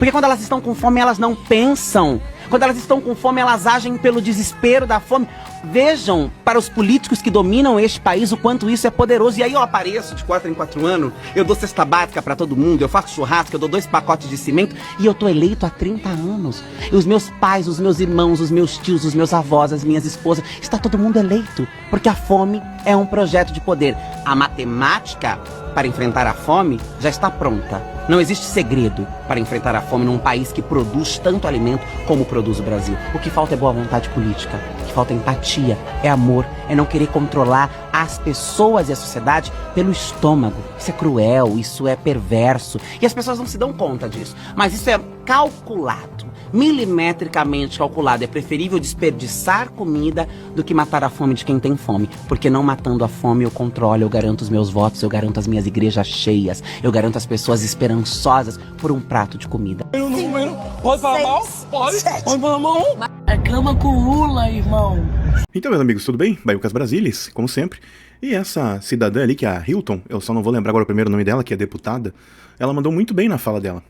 Porque quando elas estão com fome, elas não pensam. Quando elas estão com fome, elas agem pelo desespero da fome. Vejam para os políticos que dominam este país o quanto isso é poderoso. E aí eu apareço de 4 em 4 anos, eu dou cesta básica para todo mundo, eu faço churrasco, eu dou 2 pacotes de cimento e eu tô eleito há 30 anos. E os meus pais, os meus irmãos, os meus tios, os meus avós, as minhas esposas, está todo mundo eleito. Porque a fome é um projeto de poder. A matemática para enfrentar a fome já está pronta. Não existe segredo para enfrentar a fome num país que produz tanto alimento como produz o Brasil. O que falta é boa vontade política, o que falta é empatia, é amor, é não querer controlar as pessoas e a sociedade pelo estômago. Isso é cruel, isso é perverso e as pessoas não se dão conta disso. Mas isso é calculado, milimetricamente calculado. É preferível desperdiçar comida do que matar a fome de quem tem fome. Porque não matando a fome eu controlo, eu garanto os meus votos, eu garanto as minhas igrejas cheias, eu garanto as pessoas esperançosas por um prato de comida. Tem um número, pode falar mal? Pode falar mal? Reclama com o Lula, irmão. Então, meus amigos, tudo bem? Baiucas Brasilis, como sempre. E essa cidadã ali, que é a Hilton, eu só não vou lembrar agora o primeiro nome dela, que é deputada, ela mandou muito bem na fala dela.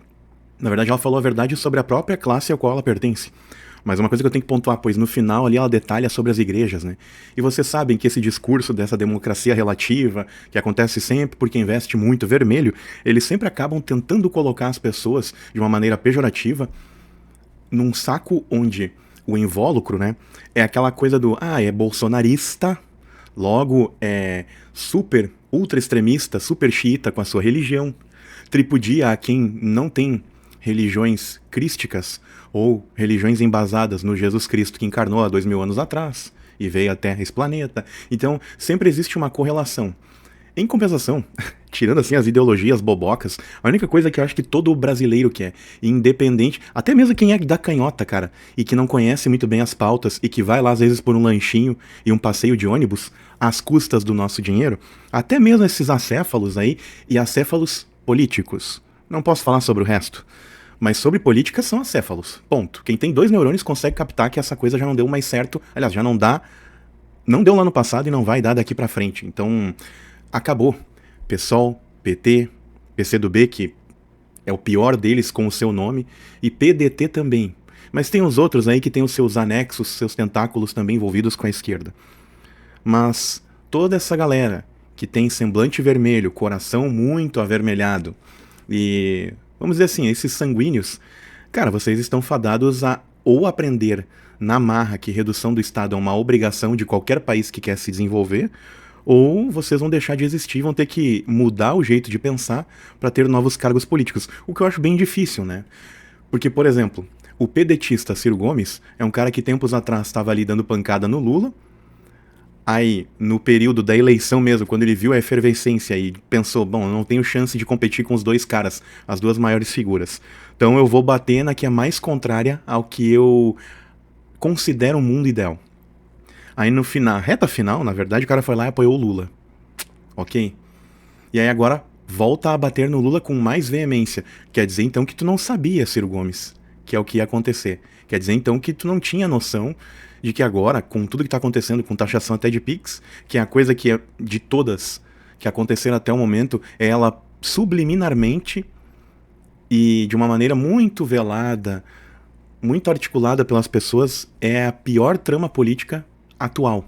Na verdade, ela falou a verdade sobre a própria classe ao qual ela pertence. Mas uma coisa que eu tenho que pontuar, pois no final ali ela detalha sobre as igrejas, né? E vocês sabem que esse discurso dessa democracia relativa, que acontece sempre por quem veste muito vermelho, eles sempre acabam tentando colocar as pessoas de uma maneira pejorativa num saco onde o invólucro, né, é aquela coisa do, é bolsonarista, logo é super ultra extremista, super xiita com a sua religião, tripudia a quem não tem religiões crísticas ou religiões embasadas no Jesus Cristo que encarnou há 2000 anos atrás e veio até esse planeta. Então, sempre existe uma correlação. Em compensação, tirando assim as ideologias bobocas, a única coisa que eu acho que todo brasileiro quer, independente, até mesmo quem é da canhota, cara, e que não conhece muito bem as pautas e que vai lá às vezes por um lanchinho e um passeio de ônibus às custas do nosso dinheiro, até mesmo esses acéfalos aí e acéfalos políticos. Não posso falar sobre o resto. Mas sobre política são acéfalos. Ponto. Quem tem 2 neurônios consegue captar que essa coisa já não deu mais certo. Aliás, já não dá. Não deu lá no passado e não vai dar daqui pra frente. Então, acabou. PSOL, PT, PCdoB, que é o pior deles com o seu nome, e PDT também. Mas tem os outros aí que tem os seus anexos, seus tentáculos também envolvidos com a esquerda. Mas toda essa galera que tem semblante vermelho, coração muito avermelhado e, vamos dizer assim, esses sanguíneos, cara, vocês estão fadados a ou aprender na marra que redução do Estado é uma obrigação de qualquer país que quer se desenvolver, ou vocês vão deixar de existir, vão ter que mudar o jeito de pensar para ter novos cargos políticos, o que eu acho bem difícil, né? Porque, por exemplo, o pedetista Ciro Gomes é um cara que tempos atrás estava ali dando pancada no Lula. Aí, no período da eleição mesmo, quando ele viu a efervescência e pensou, bom, eu não tenho chance de competir com os dois caras, as duas maiores figuras. Então eu vou bater na que é mais contrária ao que eu considero um mundo ideal. Aí no final, reta final, na verdade, o cara foi lá e apoiou o Lula. Ok? E aí agora volta a bater no Lula com mais veemência. Quer dizer então que tu não sabia, Ciro Gomes, que é o que ia acontecer. Quer dizer então que tu não tinha noção de que agora, com tudo que está acontecendo, com taxação até de Pix, que é a coisa que é de todas que aconteceram até o momento, é ela subliminarmente e de uma maneira muito velada, muito articulada pelas pessoas, é a pior trama política atual.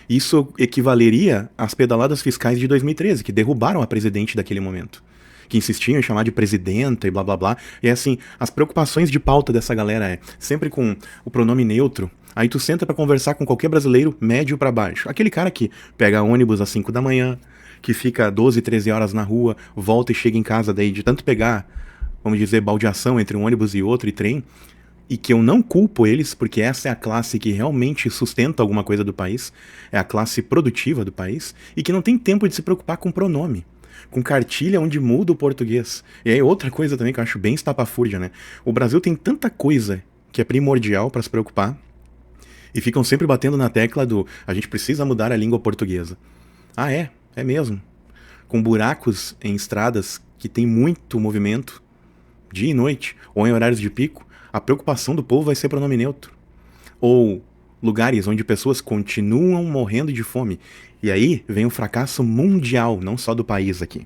Isso equivaleria às pedaladas fiscais de 2013, que derrubaram a presidente daquele momento, que insistiam em chamar de presidenta e blá blá blá. E assim, as preocupações de pauta dessa galera é sempre com o pronome neutro. Aí tu senta pra conversar com qualquer brasileiro médio pra baixo. Aquele cara que pega ônibus às 5 da manhã, que fica 12, 13 horas na rua, volta e chega em casa daí de tanto pegar, vamos dizer, baldeação entre um ônibus e outro e trem, e que eu não culpo eles, porque essa é a classe que realmente sustenta alguma coisa do país, é a classe produtiva do país, e que não tem tempo de se preocupar com pronome, com cartilha onde muda o português. E aí outra coisa também que eu acho bem estapafúrdia, né? O Brasil tem tanta coisa que é primordial para se preocupar, e ficam sempre batendo na tecla do a gente precisa mudar a língua portuguesa. Ah, é mesmo. Com buracos em estradas que tem muito movimento, dia e noite, ou em horários de pico, a preocupação do povo vai ser pronome neutro. Ou lugares onde pessoas continuam morrendo de fome. E aí vem um fracasso mundial, não só do país aqui.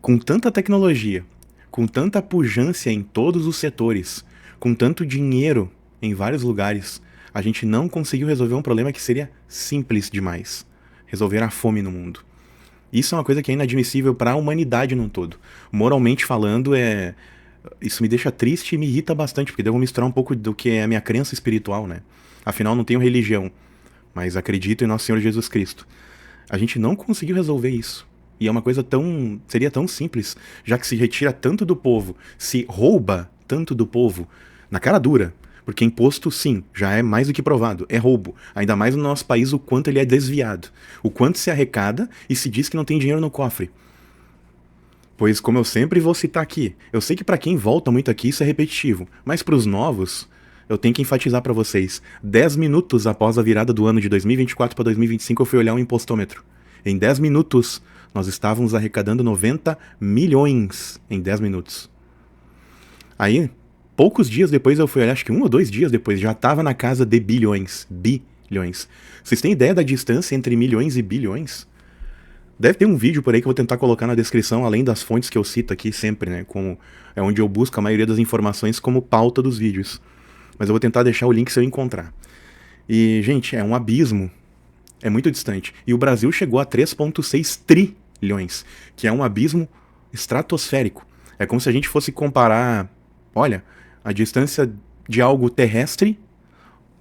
Com tanta tecnologia, com tanta pujança em todos os setores, com tanto dinheiro em vários lugares, a gente não conseguiu resolver um problema que seria simples demais. Resolver a fome no mundo. Isso é uma coisa que é inadmissível para a humanidade num todo. Moralmente falando, isso me deixa triste e me irrita bastante, porque devo misturar um pouco do que é a minha crença espiritual, né? Afinal, não tenho religião, mas acredito em Nosso Senhor Jesus Cristo. A gente não conseguiu resolver isso. E é uma coisa seria tão simples, já que se retira tanto do povo, se rouba tanto do povo, na cara dura. Porque imposto, sim, já é mais do que provado, é roubo. Ainda mais no nosso país, o quanto ele é desviado. O quanto se arrecada e se diz que não tem dinheiro no cofre. Pois, como eu sempre vou citar aqui, eu sei que para quem volta muito aqui isso é repetitivo, mas para os novos, eu tenho que enfatizar para vocês. 10 minutos após a virada do ano de 2024 para 2025, eu fui olhar o impostômetro. Em 10 minutos, nós estávamos arrecadando 90 milhões em 10 minutos. Aí, poucos dias depois eu fui olhar, acho que 1 ou 2 dias depois, já estava na casa de bilhões. Bilhões. Vocês têm ideia da distância entre milhões e bilhões? Deve ter um vídeo por aí que eu vou tentar colocar na descrição, além das fontes que eu cito aqui sempre, né? Como é onde eu busco a maioria das informações como pauta dos vídeos. Mas eu vou tentar deixar o link se eu encontrar. E, gente, é um abismo. É muito distante. E o Brasil chegou a 3,6 trilhões, que é um abismo estratosférico. É como se a gente fosse comparar, olha, a distância de algo terrestre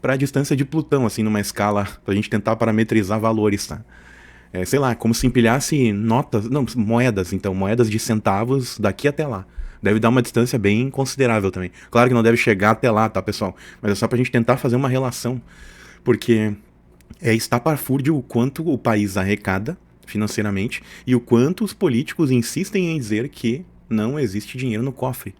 para a distância de Plutão, assim, numa escala, pra gente tentar parametrizar valores, tá? Sei lá, como se empilhasse moedas, então, moedas de centavos daqui até lá. Deve dar uma distância bem considerável também. Claro que não deve chegar até lá, tá, pessoal? Mas é só pra gente tentar fazer uma relação. Porque é estapafúrdio o quanto o país arrecada financeiramente e o quanto os políticos insistem em dizer que não existe dinheiro no cofre.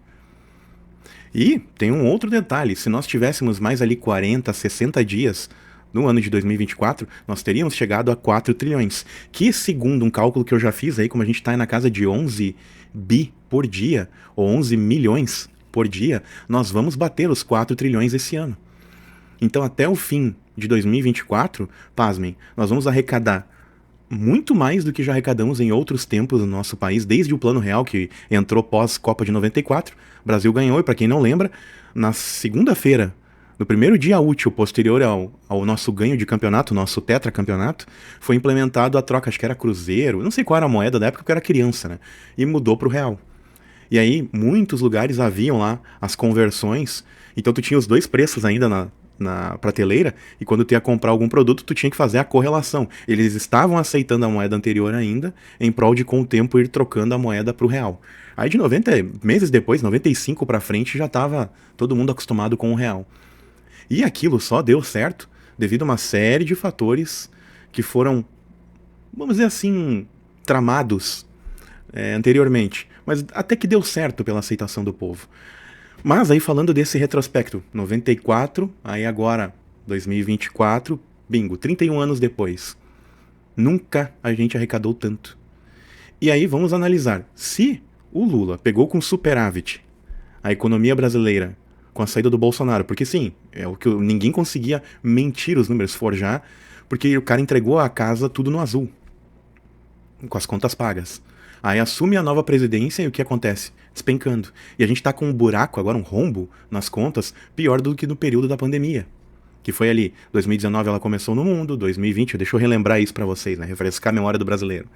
E tem um outro detalhe, se nós tivéssemos mais ali 40, 60 dias no ano de 2024, nós teríamos chegado a 4 trilhões, que segundo um cálculo que eu já fiz aí, como a gente está na casa de 11 bi por dia, ou 11 milhões por dia, nós vamos bater os 4 trilhões esse ano. Então até o fim de 2024, pasmem, nós vamos arrecadar muito mais do que já arrecadamos em outros tempos no nosso país, desde o Plano Real, que entrou pós-Copa de 94, o Brasil ganhou, e para quem não lembra, na segunda-feira, no primeiro dia útil posterior ao nosso ganho de campeonato, nosso tetracampeonato, foi implementado a troca, acho que era cruzeiro, não sei qual era a moeda da época, porque eu era criança, né? E mudou pro real. E aí, muitos lugares haviam lá as conversões, então tu tinha os dois preços ainda na prateleira, e quando tu ia comprar algum produto, tu tinha que fazer a correlação. Eles estavam aceitando a moeda anterior ainda, em prol de, com o tempo, ir trocando a moeda pro real. Aí de 90 meses depois, 95 pra frente, já tava todo mundo acostumado com o real. E aquilo só deu certo devido a uma série de fatores que foram, vamos dizer assim, tramados anteriormente. Mas até que deu certo pela aceitação do povo. Mas aí falando desse retrospecto, 94, aí agora 2024, bingo, 31 anos depois. Nunca a gente arrecadou tanto. E aí vamos analisar. Se o Lula pegou com superávit a economia brasileira com a saída do Bolsonaro, porque sim, é o que ninguém conseguia mentir os números, forjar, porque o cara entregou a casa tudo no azul, com as contas pagas. Aí assume a nova presidência e o que acontece? Despencando. E a gente tá com um buraco, agora um rombo nas contas, pior do que no período da pandemia. Que foi ali, 2019 ela começou no mundo, 2020, deixa eu relembrar isso pra vocês, né? Refrescar a memória do brasileiro.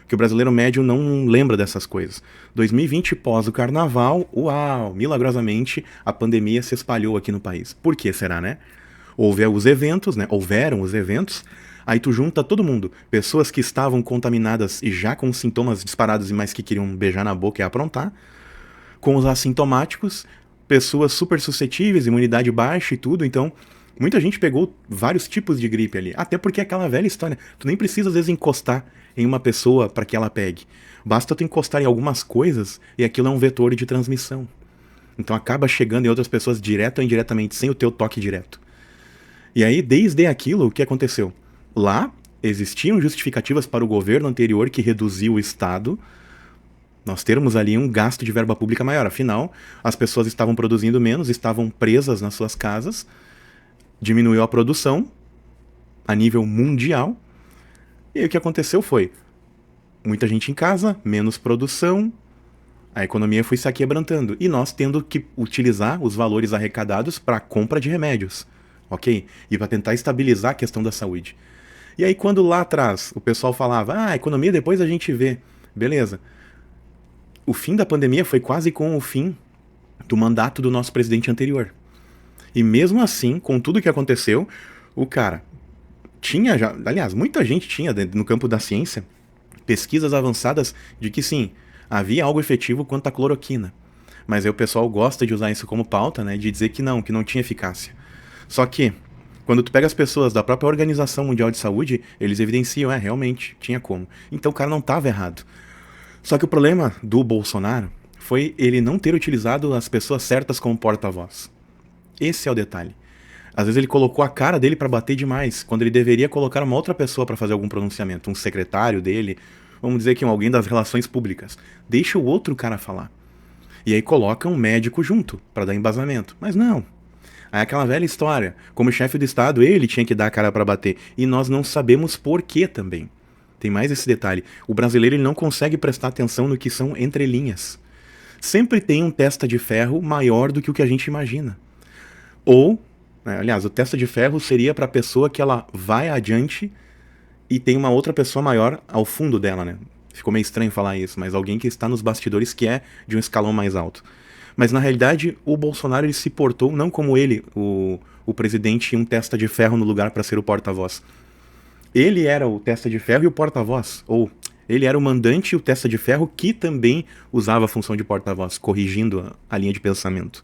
Que o brasileiro médio não lembra dessas coisas. 2020, pós o carnaval, uau, milagrosamente a pandemia se espalhou aqui no país. Por que será, né? Houveram os eventos, aí tu junta todo mundo, pessoas que estavam contaminadas e já com sintomas disparados, mas que queriam beijar na boca e aprontar, com os assintomáticos, pessoas super suscetíveis, imunidade baixa e tudo, então muita gente pegou vários tipos de gripe ali, até porque é aquela velha história, tu nem precisa às vezes encostar em uma pessoa para que ela pegue, basta tu encostar em algumas coisas e aquilo é um vetor de transmissão, então acaba chegando em outras pessoas direto ou indiretamente, sem o teu toque direto. E aí, desde aquilo, o que aconteceu? Lá, existiam justificativas para o governo anterior que reduziu o Estado, nós termos ali um gasto de verba pública maior. Afinal, as pessoas estavam produzindo menos, estavam presas nas suas casas, diminuiu a produção a nível mundial, e aí o que aconteceu foi muita gente em casa, menos produção, A economia foi se aquebrantando e nós tendo que utilizar os valores arrecadados para compra de remédios, ok? E para tentar estabilizar a questão da saúde. E aí quando lá atrás o pessoal falava, a economia depois a gente vê, beleza. O fim da pandemia foi quase com o fim do mandato do nosso presidente anterior. E mesmo assim, com tudo que aconteceu, o cara tinha já, aliás, muita gente tinha no campo da ciência, pesquisas avançadas de que sim, havia algo efetivo quanto à cloroquina. Mas aí o pessoal gosta de usar isso como pauta, né, de dizer que não tinha eficácia. Só que, quando tu pega as pessoas da própria Organização Mundial de Saúde, eles evidenciam, realmente, tinha como. Então o cara não estava errado. Só que o problema do Bolsonaro foi ele não ter utilizado as pessoas certas como porta-voz. Esse é o detalhe. Às vezes ele colocou a cara dele para bater demais, quando ele deveria colocar uma outra pessoa para fazer algum pronunciamento, um secretário dele, vamos dizer que alguém das relações públicas. Deixa o outro cara falar. E aí coloca um médico junto, para dar embasamento. Mas não. Aí aquela velha história, como chefe do Estado, ele tinha que dar a cara para bater. E nós não sabemos por quê também. Tem mais esse detalhe. O brasileiro ele não consegue prestar atenção no que são entrelinhas. Sempre tem um testa de ferro maior do que o que a gente imagina. Ou, aliás, o testa de ferro seria para a pessoa que ela vai adiante e tem uma outra pessoa maior ao fundo dela, né? Ficou meio estranho falar isso, mas alguém que está nos bastidores que é de um escalão mais alto. Mas na realidade, o Bolsonaro ele se portou não como ele, o presidente, um testa de ferro no lugar para ser o porta-voz. Ele era o testa de ferro e o porta-voz. Ou ele era o mandante e o testa de ferro que também usava a função de porta-voz, corrigindo a linha de pensamento.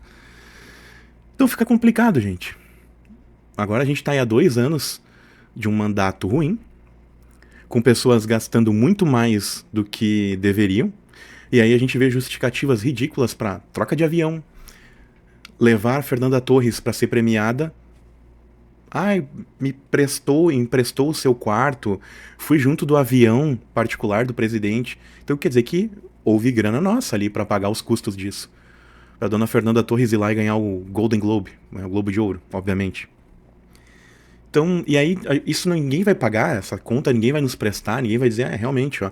Então fica complicado, gente. Agora a gente está aí há 2 anos de um mandato ruim, com pessoas gastando muito mais do que deveriam, e aí a gente vê justificativas ridículas para troca de avião, levar Fernanda Torres para ser premiada. Ai, emprestou o seu quarto, fui junto do avião particular do presidente. Então quer dizer que houve grana nossa ali para pagar os custos disso. Pra dona Fernanda Torres ir lá e ganhar o Golden Globe, o Globo de Ouro, obviamente. Então, e aí, isso ninguém vai pagar, essa conta ninguém vai nos prestar, ninguém vai dizer, realmente, ó.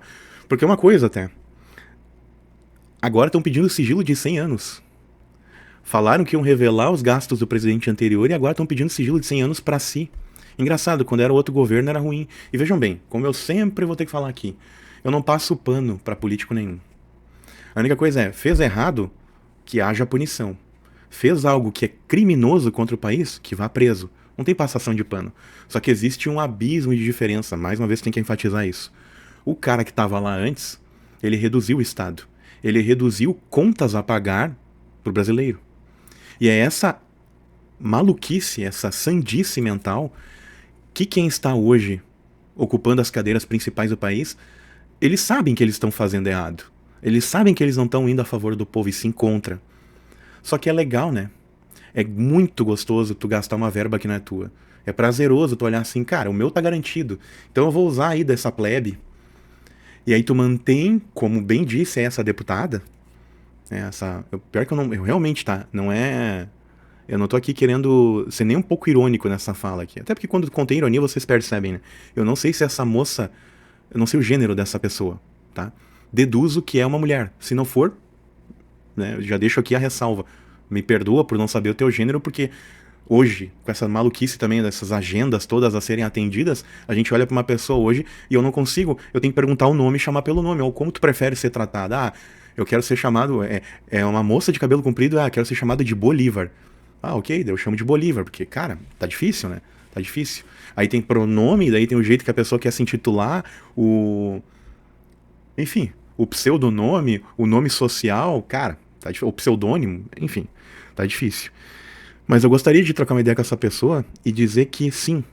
Porque é uma coisa até. Agora estão pedindo sigilo de 100 anos. Falaram que iam revelar os gastos do presidente anterior e agora estão pedindo sigilo de 100 anos pra si. Engraçado, quando era outro governo era ruim. E vejam bem, como eu sempre vou ter que falar aqui, eu não passo pano pra político nenhum. A única coisa é, fez errado, que haja punição. Fez algo que é criminoso contra o país, que vá preso. Não tem passação de pano. Só que existe um abismo de diferença. Mais uma vez tem que enfatizar isso. O cara que estava lá antes, ele reduziu o Estado. Ele reduziu contas a pagar pro brasileiro. E é essa maluquice, essa sandice mental, que quem está hoje ocupando as cadeiras principais do país, eles sabem que eles estão fazendo errado. Eles sabem que eles não estão indo a favor do povo e sim contra. Só que é legal, né? É muito gostoso tu gastar uma verba que não é tua. É prazeroso tu olhar assim, cara, o meu tá garantido. Então eu vou usar aí dessa plebe. E aí tu mantém, como bem disse essa deputada, pior que eu realmente, tá, não é... Eu não tô aqui querendo ser nem um pouco irônico nessa fala aqui. Até porque quando contém ironia vocês percebem, né? Eu não sei se essa moça... Eu não sei o gênero dessa pessoa, tá? Deduzo que é uma mulher. Se não for, né, eu já deixo aqui a ressalva. Me perdoa por não saber o teu gênero, porque hoje, com essa maluquice também, dessas agendas todas a serem atendidas, a gente olha pra uma pessoa hoje e eu não consigo, eu tenho que perguntar o nome e chamar pelo nome. Ou como tu prefere ser tratada? Eu quero ser chamado, é uma moça de cabelo comprido, quero ser chamado de Bolívar. Ok, eu chamo de Bolívar, porque, cara, tá difícil, né? Tá difícil. Aí tem pronome, daí tem o jeito que a pessoa quer se intitular, enfim, o pseudonome, o nome social, cara, tá difícil. O pseudônimo, enfim, tá difícil. Mas eu gostaria de trocar uma ideia com essa pessoa e dizer que, sim,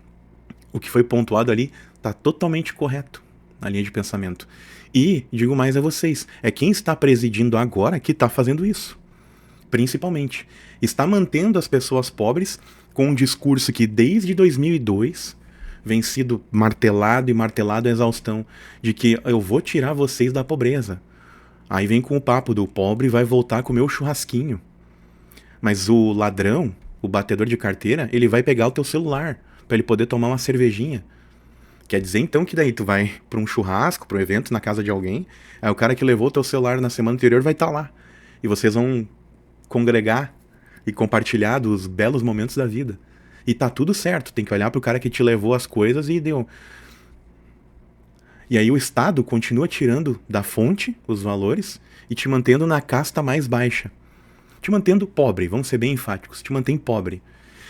o que foi pontuado ali tá totalmente correto na linha de pensamento. E, digo mais a vocês, é quem está presidindo agora que tá fazendo isso. Principalmente. Está mantendo as pessoas pobres com um discurso que desde 2002 vem sido martelado e martelado a exaustão, de que eu vou tirar vocês da pobreza. Aí vem com o papo do pobre vai voltar a comer o churrasquinho. Mas o ladrão, o batedor de carteira, ele vai pegar o teu celular para ele poder tomar uma cervejinha. Quer dizer, então, que daí tu vai pra um churrasco, pra um evento na casa de alguém, aí o cara que levou teu celular na semana anterior vai estar lá. E vocês vão congregar e compartilhar dos belos momentos da vida. E tá tudo certo, tem que olhar pro cara que te levou as coisas e deu. E aí o Estado continua tirando da fonte os valores e te mantendo na casta mais baixa. Te mantendo pobre, vamos ser bem enfáticos, te mantém pobre.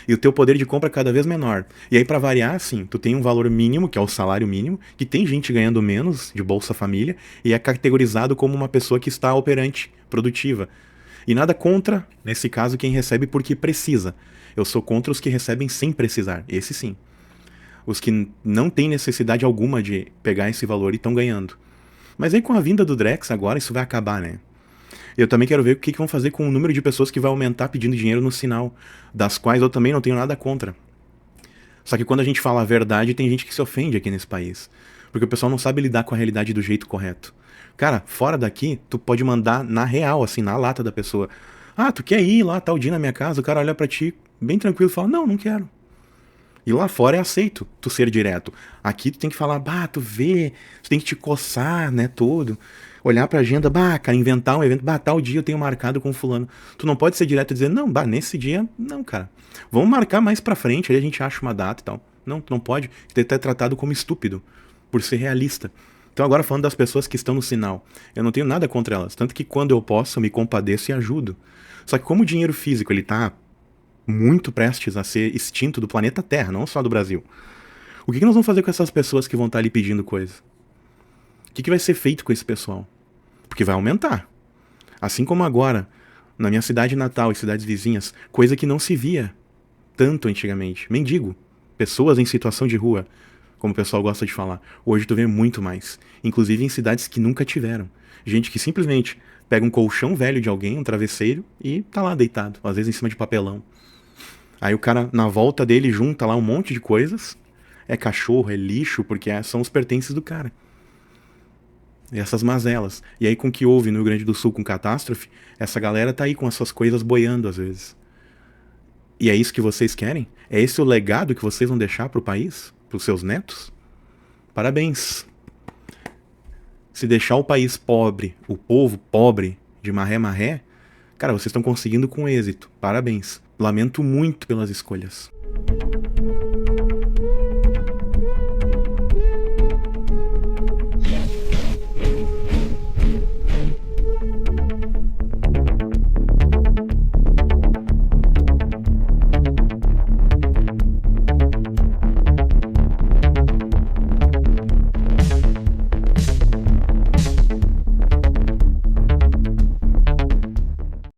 E o teu poder de compra é cada vez menor. E aí, pra variar, assim, tu tem um valor mínimo, que é o salário mínimo, que tem gente ganhando menos de Bolsa Família, e é categorizado como uma pessoa que está operante, produtiva. E nada contra, nesse caso, quem recebe porque precisa. Eu sou contra os que recebem sem precisar, esse sim. Os que não têm necessidade alguma de pegar esse valor e estão ganhando. Mas aí com a vinda do Drex agora, isso vai acabar, né? Eu também quero ver o que vão fazer com o número de pessoas que vai aumentar pedindo dinheiro no sinal, das quais eu também não tenho nada contra. Só que quando a gente fala a verdade, tem gente que se ofende aqui nesse país. Porque o pessoal não sabe lidar com a realidade do jeito correto. Cara, fora daqui, tu pode mandar na real, assim, na lata da pessoa. Ah, tu quer ir lá tal dia na minha casa? O cara olha pra ti bem tranquilo e fala, não quero. E lá fora é aceito tu ser direto. Aqui tu tem que falar, tu vê, tu tem que te coçar, né, todo. Olhar pra agenda, cara, inventar um evento, tal dia eu tenho marcado com fulano. Tu não pode ser direto e dizer, não, nesse dia, não, cara. Vamos marcar mais pra frente, aí a gente acha uma data e tal. Não, tu não pode. Tu é tratado como estúpido, por ser realista. Então agora falando das pessoas que estão no sinal, eu não tenho nada contra elas. Tanto que quando eu posso, eu me compadeço e ajudo. Só que como o dinheiro físico, ele tá muito prestes a ser extinto do planeta Terra, não só do Brasil. O que nós vamos fazer com essas pessoas que vão estar ali pedindo coisa? O que vai ser feito com esse pessoal? Porque vai aumentar. Assim como agora, na minha cidade natal e cidades vizinhas, coisa que não se via tanto antigamente. Mendigo, pessoas em situação de rua, como o pessoal gosta de falar. Hoje tu vê muito mais. Inclusive em cidades que nunca tiveram. Gente que simplesmente pega um colchão velho de alguém, um travesseiro, e tá lá deitado, às vezes em cima de papelão. Aí o cara, na volta dele, junta lá um monte de coisas. É cachorro, é lixo, porque são os pertences do cara. E essas mazelas. E aí com o que houve no Rio Grande do Sul com catástrofe, essa galera tá aí com as suas coisas boiando às vezes. E é isso que vocês querem? É esse o legado que vocês vão deixar pro país? Pros seus netos? Parabéns. Se deixar o país pobre, o povo pobre, de marré, cara, vocês estão conseguindo com êxito. Parabéns. Lamento muito pelas escolhas.